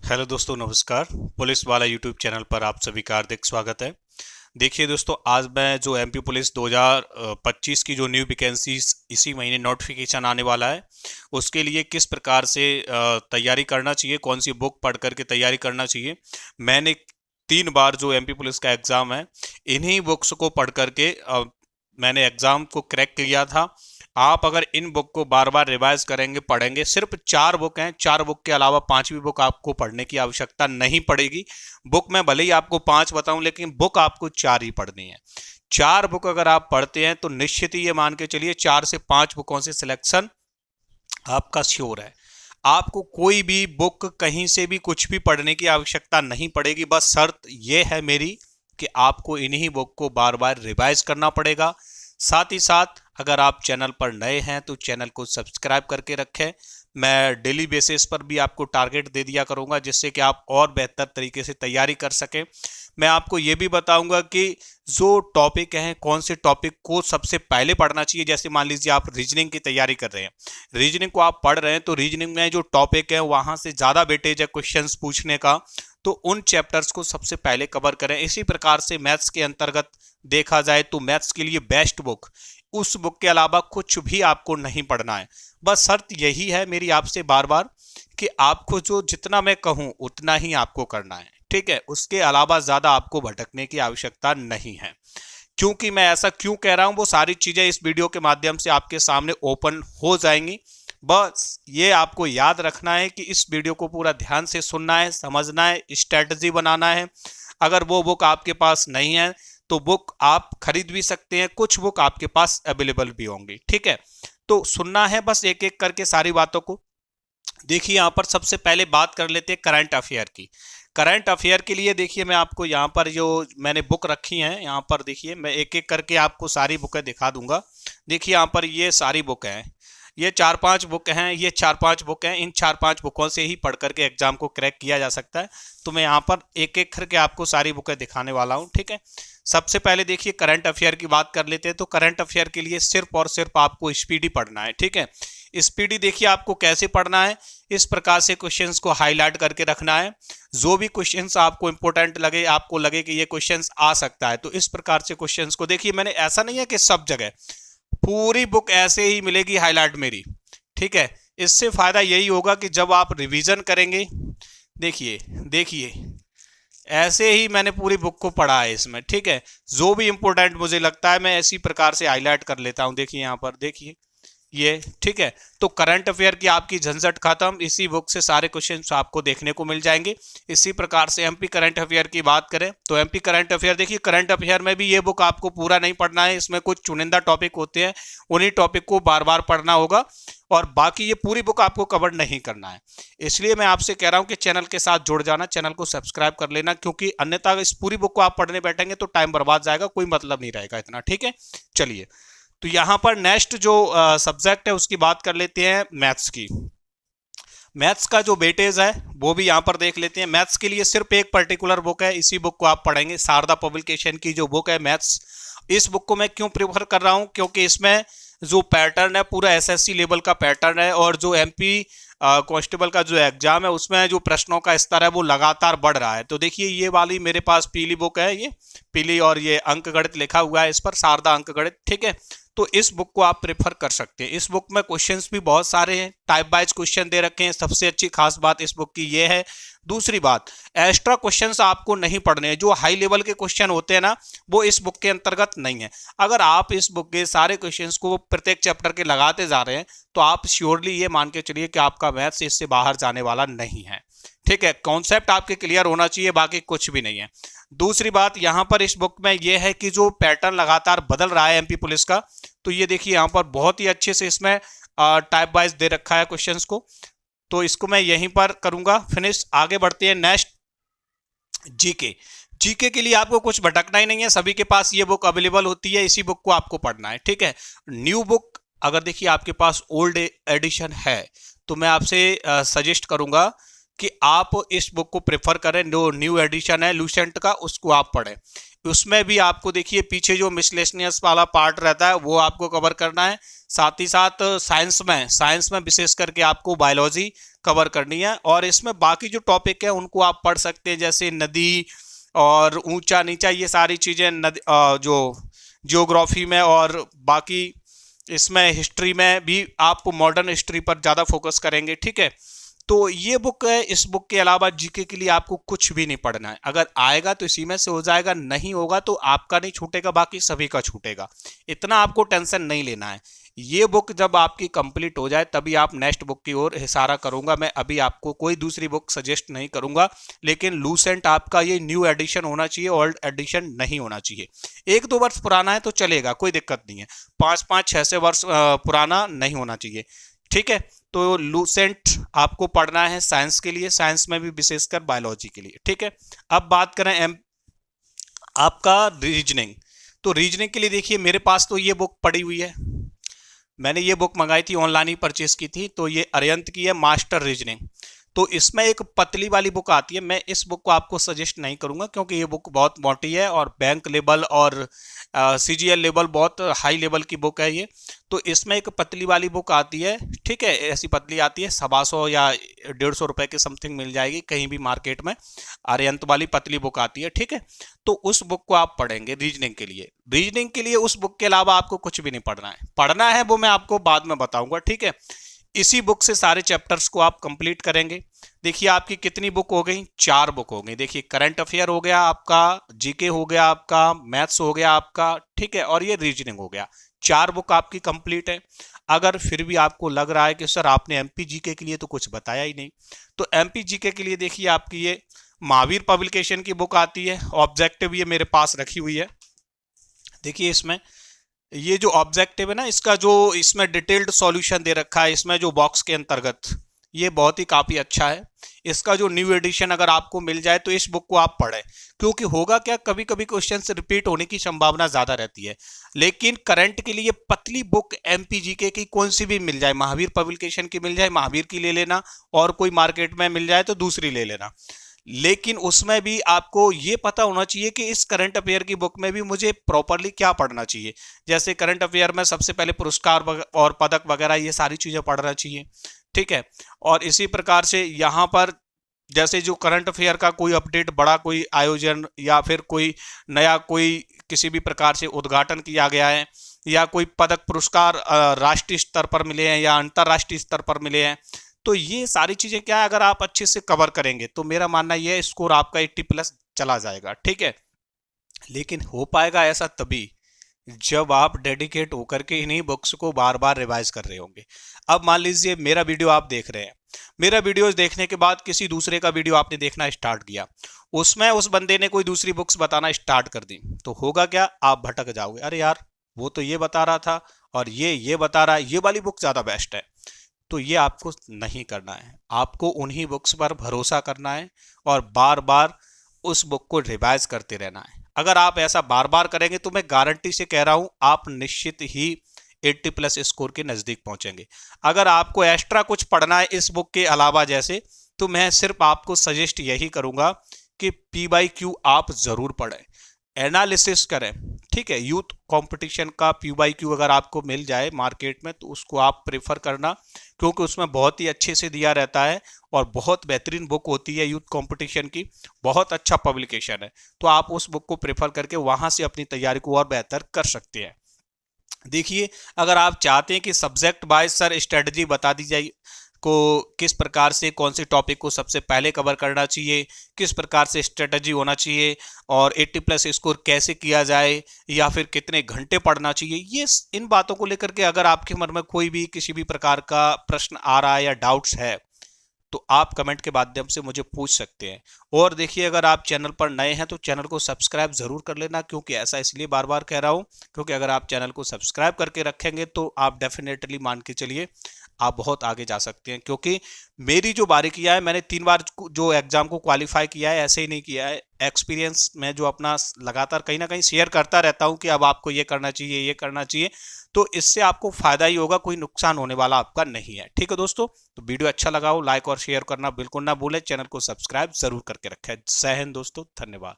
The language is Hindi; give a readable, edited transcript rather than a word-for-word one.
हेलो दोस्तों, नमस्कार। पुलिस वाला यूट्यूब चैनल पर आप सभी का हार्दिक स्वागत है। देखिए दोस्तों, आज मैं जो एमपी पुलिस 2025 की जो न्यू वैकेंसीज इसी महीने नोटिफिकेशन आने वाला है, उसके लिए किस प्रकार से तैयारी करना चाहिए, कौन सी बुक पढ़ करके तैयारी करना चाहिए। मैंने 3 बार जो एमपी पुलिस का एग्ज़ाम है, इन्हीं बुक्स को पढ़ करके मैंने एग्ज़ाम को क्रैक किया था। आप अगर इन बुक को बार बार रिवाइज करेंगे, पढ़ेंगे, सिर्फ 4 बुक हैं, 4 बुक के अलावा 5वीं बुक आपको पढ़ने की आवश्यकता नहीं पड़ेगी। बुक में भले ही आपको 5 बताऊं, लेकिन बुक आपको 4 ही पढ़नी है। 4 बुक अगर आप पढ़ते हैं तो निश्चित ही ये मान के चलिए 4 से 5 बुकों से सिलेक्शन आपका श्योर है। आपको कोई भी बुक कहीं से भी कुछ भी पढ़ने की आवश्यकता नहीं पड़ेगी। बस शर्त यह है मेरी कि आपको इन्हीं बुक को बार बार रिवाइज करना पड़ेगा। साथ ही साथ अगर आप चैनल पर नए हैं तो चैनल को सब्सक्राइब करके रखें। मैं डेली बेसिस पर भी आपको टारगेट दे दिया करूंगा, जिससे कि आप और बेहतर तरीके से तैयारी कर सकें। मैं आपको ये भी बताऊंगा कि जो टॉपिक हैं, कौन से टॉपिक को सबसे पहले पढ़ना चाहिए। जैसे मान लीजिए आप रीजनिंग की तैयारी कर रहे हैं, रीजनिंग को आप पढ़ रहे हैं, तो रीजनिंग में जो टॉपिक है वहां से ज़्यादा वेटेज है क्वेश्चंस पूछने का, तो उन चैप्टर्स को सबसे पहले कवर करें। इसी प्रकार से मैथ्स के अंतर्गत देखा जाए तो मैथ्स के लिए बेस्ट बुक, उस बुक के अलावा कुछ भी आपको नहीं पढ़ना है। बस शर्त यही है मेरी आपसे बार बार कि आपको जो जितना मैं कहूं उतना ही आपको करना है, ठीक है। उसके अलावा ज़्यादा आपको भटकने की आवश्यकता नहीं है। क्योंकि मैं ऐसा क्यों कह रहा हूं, वो सारी चीज़ें इस वीडियो के माध्यम से आपके सामने ओपन हो जाएंगी। बस ये आपको याद रखना है कि इस वीडियो को पूरा ध्यान से सुनना है, समझना है, स्ट्रेटजी बनाना है। अगर वो बुक आपके पास नहीं है तो बुक आप खरीद भी सकते हैं, कुछ बुक आपके पास अवेलेबल भी होंगी, ठीक है। तो सुनना है बस एक एक करके सारी बातों को। देखिए यहाँ पर सबसे पहले बात कर लेते हैं करंट अफेयर की। करंट अफेयर के लिए देखिए मैं आपको यहाँ पर जो मैंने बुक रखी हैं, यहाँ पर देखिए मैं एक एक करके आपको सारी बुकें दिखा दूंगा। देखिए यहाँ पर ये सारी बुक हैं, ये 4-5 बुक हैं, ये 4-5 बुक हैं। इन 4-5 बुकों से ही पढ़ करके एग्जाम को क्रैक किया जा सकता है। तो मैं यहाँ पर एक एक करके आपको सारी बुकें दिखाने वाला हूँ, ठीक है। सबसे पहले देखिए करंट अफेयर की बात कर लेते हैं। तो करंट अफेयर के लिए सिर्फ और सिर्फ आपको स्पीडी पढ़ना है, ठीक है। स्पीडी देखिए आपको कैसे पढ़ना है, इस प्रकार से क्वेश्चंस को हाईलाइट करके रखना है। जो भी क्वेश्चंस आपको इंपॉर्टेंट लगे, आपको लगे कि ये क्वेश्चंस आ सकता है, तो इस प्रकार से क्वेश्चंस को देखिए। मैंने ऐसा नहीं है कि सब जगह पूरी बुक ऐसे ही मिलेगी हाईलाइट मेरी, ठीक है। इससे फायदा यही होगा कि जब आप रिवीजन करेंगे, देखिए देखिए ऐसे ही मैंने पूरी बुक को पढ़ा है इसमें, ठीक है। जो भी इंपॉर्टेंट मुझे लगता है मैं इसी प्रकार से हाईलाइट कर लेता हूं। देखिए यहाँ पर देखिए ये, ठीक है। तो करंट अफेयर की आपकी झंझट खत्म, इसी बुक से सारे क्वेश्चंस आपको देखने को मिल जाएंगे। इसी प्रकार से एमपी करंट अफेयर की बात करें तो एमपी करंट अफेयर देखिए, करंट अफेयर में भी ये बुक आपको पूरा नहीं पढ़ना है। इसमें कुछ चुनिंदा टॉपिक होते हैं, उन्हीं टॉपिक को बार बार पढ़ना होगा, और बाकी ये पूरी बुक आपको कवर नहीं करना है। इसलिए मैं आपसे कह रहा हूं कि चैनल के साथ जुड़ जाना, चैनल को सब्सक्राइब कर लेना, क्योंकि अन्यथा इस पूरी बुक को आप पढ़ने बैठेंगे तो टाइम बर्बाद जाएगा, कोई मतलब नहीं रहेगा इतना, ठीक है। चलिए, तो यहां पर नेक्स्ट जो सब्जेक्ट है उसकी बात कर लेते हैं, मैथ्स की। मैथ्स का जो वेटेज है वो भी यहां पर देख लेते हैं। मैथ्स के लिए सिर्फ एक पर्टिकुलर बुक है, इसी बुक को आप पढ़ेंगे, शारदा पब्लिकेशन की जो बुक है मैथ्स। इस बुक को मैं क्यों प्रेफर कर रहा हूं, क्योंकि इसमें जो पैटर्न है पूरा एसएससी लेवल का पैटर्न है, और जो एमपी कांस्टेबल का जो एग्जाम है उसमें जो प्रश्नों का स्तर है वो लगातार बढ़ रहा है। तो देखिए ये वाली मेरे पास पीली बुक है, ये पीली, और ये अंक गणित लिखा हुआ है इस पर, शारदा अंक गणित, ठीक है। तो इस बुक को आप प्रेफर कर सकते हैं। इस बुक में क्वेश्चंस भी बहुत सारे हैं, टाइप वाइज क्वेश्चन दे रखे हैं। सबसे अच्छी खास बात इस बुक की ये है। दूसरी बात, एक्स्ट्रा क्वेश्चंस आपको नहीं पढ़ने हैं। जो हाई लेवल के क्वेश्चन होते हैं ना, वो इस बुक के अंतर्गत नहीं है। अगर आप इस बुक के सारे क्वेश्चंस को प्रत्येक चैप्टर के लगाते जा रहे हैं तो आप श्योरली ये मान के चलिए कि आपका मैथ्स इससे बाहर जाने वाला नहीं है, ठीक है। कॉन्सेप्ट आपके क्लियर होना चाहिए, बाकी कुछ भी नहीं है। दूसरी बात यहां पर इस बुक में यह है कि जो पैटर्न लगातार बदल रहा है एमपी पुलिस का, तो ये देखिए यहां पर बहुत ही अच्छे से इसमें टाइप वाइज दे रखा है क्वेश्चंस को। तो इसको मैं यहीं पर करूंगा फिनिश। आगे बढ़ते हैं नेक्स्ट, जीके। जीके के लिए आपको कुछ भटकना ही नहीं है, सभी के पास ये बुक अवेलेबल होती है, इसी बुक को आपको पढ़ना है, ठीक है। न्यू बुक अगर देखिए आपके पास ओल्ड एडिशन है तो मैं आपसे सजेस्ट करूंगा कि आप इस बुक को प्रेफर करें। जो न्यू एडिशन है लूसेंट का, उसको आप पढ़ें। उसमें भी आपको देखिए पीछे जो मिसलेनियस वाला पार्ट रहता है वो आपको कवर करना है। साथ ही साथ साइंस में विशेष करके आपको बायोलॉजी कवर करनी है। और इसमें बाकी जो टॉपिक है उनको आप पढ़ सकते हैं, जैसे नदी और ऊंचा नीचा, ये सारी चीजें नदी जो जियोग्राफी में, और बाकी इसमें हिस्ट्री में भी आप मॉडर्न हिस्ट्री पर ज़्यादा फोकस करेंगे। ठीक है, तो ये बुक है। इस बुक के अलावा जीके के लिए आपको कुछ भी नहीं पढ़ना है। अगर आएगा तो इसी में से हो जाएगा, नहीं होगा तो आपका नहीं छूटेगा, बाकी सभी का छूटेगा। इतना आपको टेंशन नहीं लेना है। ये बुक जब आपकी कंप्लीट हो जाए तभी आप नेक्स्ट बुक की ओर इशारा करूंगा। मैं अभी आपको कोई दूसरी बुक सजेस्ट नहीं करूंगा, लेकिन लूसेंट आपका ये न्यू एडिशन होना चाहिए, ओल्ड एडिशन नहीं होना चाहिए। 1-2 वर्ष पुराना है तो चलेगा, कोई दिक्कत नहीं है। 5-6 वर्ष पुराना नहीं होना चाहिए। ठीक है, तो लूसेंट आपको पढ़ना है साइंस के लिए, साइंस में भी विशेषकर बायोलॉजी के लिए। ठीक है, अब बात करें आपका रीजनिंग। तो रीजनिंग के लिए देखिए मेरे पास तो ये बुक पड़ी हुई है। मैंने ये बुक मंगाई थी, ऑनलाइन ही परचेस की थी। तो ये अरिहंत की है, मास्टर रीजनिंग। तो इसमें एक पतली वाली बुक आती है। मैं इस बुक को आपको सजेस्ट नहीं करूंगा क्योंकि ये बुक बहुत मोटी है और बैंक लेवल और सीजीएल लेवल, बहुत हाई लेवल की बुक है ये। तो इसमें एक पतली वाली बुक आती है। ठीक है, ऐसी पतली आती है, 125 या 150 रुपए के समथिंग मिल जाएगी कहीं भी मार्केट में। अरिहंत वाली पतली बुक आती है। ठीक है, तो उस बुक को आप पढ़ेंगे रीजनिंग के लिए। रीजनिंग के लिए उस बुक के अलावा आपको कुछ भी नहीं पढ़ना है। पढ़ना है वो मैं आपको बाद में बताऊंगा। ठीक है, इसी बुक से सारे चैप्टर्स को आप कंप्लीट करेंगे। देखिए आपकी कितनी बुक हो गई, 4 बुक हो गई। देखिए करंट अफेयर हो गया आपका, जीके हो गया आपका, मैथ्स हो गया आपका, ठीक है, और ये रीजनिंग हो गया। 4 बुक आपकी कंप्लीट है। अगर फिर भी आपको लग रहा है कि सर आपने एमपी जीके के लिए तो कुछ बताया ही नहीं, तो एमपी जीके के लिए देखिए आपकी ये महावीर पब्लिकेशन की बुक आती है। ऑब्जेक्टिव ये मेरे पास रखी हुई है। देखिए इसमें ये जो ऑब्जेक्टिव है ना, इसका जो इसमें डिटेल्ड सॉल्यूशन दे रखा है इसमें जो बॉक्स के अंतर्गत, ये बहुत ही काफी अच्छा है। इसका जो न्यू एडिशन अगर आपको मिल जाए तो इस बुक को आप पढ़ें, क्योंकि होगा क्या, कभी कभी क्वेश्चन से रिपीट होने की संभावना ज्यादा रहती है। लेकिन करंट के लिए पतली बुक एमपीजीके की कोई सी भी मिल जाए, महावीर पब्लिकेशन की मिल जाए, महावीर की ले लेना, और कोई मार्केट में मिल जाए तो दूसरी ले लेना। लेकिन उसमें भी आपको ये पता होना चाहिए कि इस करंट अफेयर की बुक में भी मुझे प्रॉपरली क्या पढ़ना चाहिए। जैसे करंट अफेयर में सबसे पहले पुरस्कार और पदक वगैरह ये सारी चीजें पढ़ना चाहिए। ठीक है, और इसी प्रकार से यहाँ पर जैसे जो करंट अफेयर का कोई अपडेट, बड़ा कोई आयोजन या फिर कोई नया कोई किसी भी प्रकार से उद्घाटन किया गया है, या कोई पदक पुरस्कार राष्ट्रीय स्तर पर मिले हैं या अंतरराष्ट्रीय स्तर पर मिले हैं, तो ये सारी चीजें क्या है, अगर आप अच्छे से कवर करेंगे तो मेरा मानना यह है स्कोर आपका 80+ चला जाएगा। ठीक है, लेकिन हो पाएगा ऐसा तभी जब आप डेडिकेट होकर के इन्हीं बुक्स को बार बार रिवाइज कर रहे होंगे। अब मान लीजिए मेरा वीडियो आप देख रहे हैं, मेरा वीडियो देखने के बाद किसी दूसरे का वीडियो आपने देखना स्टार्ट किया, उसमें उस बंदे ने कोई दूसरी बुक्स बताना स्टार्ट कर दी, तो होगा क्या, आप भटक जाओगे। अरे यार वो तो ये बता रहा था और ये बता रहा है, ये वाली बुक ज्यादा बेस्ट है। तो ये आपको नहीं करना है। आपको उन्हीं बुक्स पर भरोसा करना है और बार बार उस बुक को रिवाइज करते रहना है। अगर आप ऐसा बार बार करेंगे तो मैं गारंटी से कह रहा हूं आप निश्चित ही 80+ स्कोर के नजदीक पहुंचेंगे। अगर आपको एक्स्ट्रा कुछ पढ़ना है इस बुक के अलावा जैसे, तो मैं सिर्फ आपको सजेस्ट यही करूंगा कि PYQ आप जरूर पढ़ें, एनालिसिस करें। ठीक है, यूथ कंपटीशन का PYQ अगर आपको मिल जाए मार्केट में तो उसको आप प्रेफर करना, क्योंकि उसमें बहुत ही अच्छे से दिया रहता है और बहुत बेहतरीन बुक होती है यूथ कंपटीशन की, बहुत अच्छा पब्लिकेशन है। तो आप उस बुक को प्रेफर करके वहां से अपनी तैयारी को और बेहतर कर सकते हैं। देखिए अगर आप चाहते हैं कि सब्जेक्ट वाइज सर स्ट्रेटजी बता दी जाए को किस प्रकार से कौन से टॉपिक को सबसे पहले कवर करना चाहिए, किस प्रकार से स्ट्रेटजी होना चाहिए, और 80+ स्कोर कैसे किया जाए, या फिर कितने घंटे पढ़ना चाहिए, ये इन बातों को लेकर के अगर आपके मन में कोई भी किसी भी प्रकार का प्रश्न आ रहा है या डाउट्स है तो आप कमेंट के माध्यम से मुझे पूछ सकते हैं। और देखिए अगर आप चैनल पर नए हैं तो चैनल को सब्सक्राइब जरूर कर लेना, क्योंकि ऐसा इसलिए बार बार कह रहा हूं क्योंकि अगर आप चैनल को सब्सक्राइब करके रखेंगे तो आप डेफिनेटली मान के चलिए आप बहुत आगे जा सकते हैं। क्योंकि मेरी जो बारीकियां है, मैंने 3 बार जो एग्जाम को क्वालिफाई किया है, ऐसे ही नहीं किया है। एक्सपीरियंस में जो अपना लगातार कहीं ना कहीं शेयर करता रहता हूं कि अब आपको ये करना चाहिए, ये करना चाहिए, तो इससे आपको फायदा ही होगा, कोई नुकसान होने वाला आपका नहीं है। ठीक है दोस्तों, तो वीडियो अच्छा लगा हो लाइक और शेयर करना बिल्कुल ना भूलें, चैनल को सब्सक्राइब जरूर करके रखें। जय हिंद दोस्तों, धन्यवाद।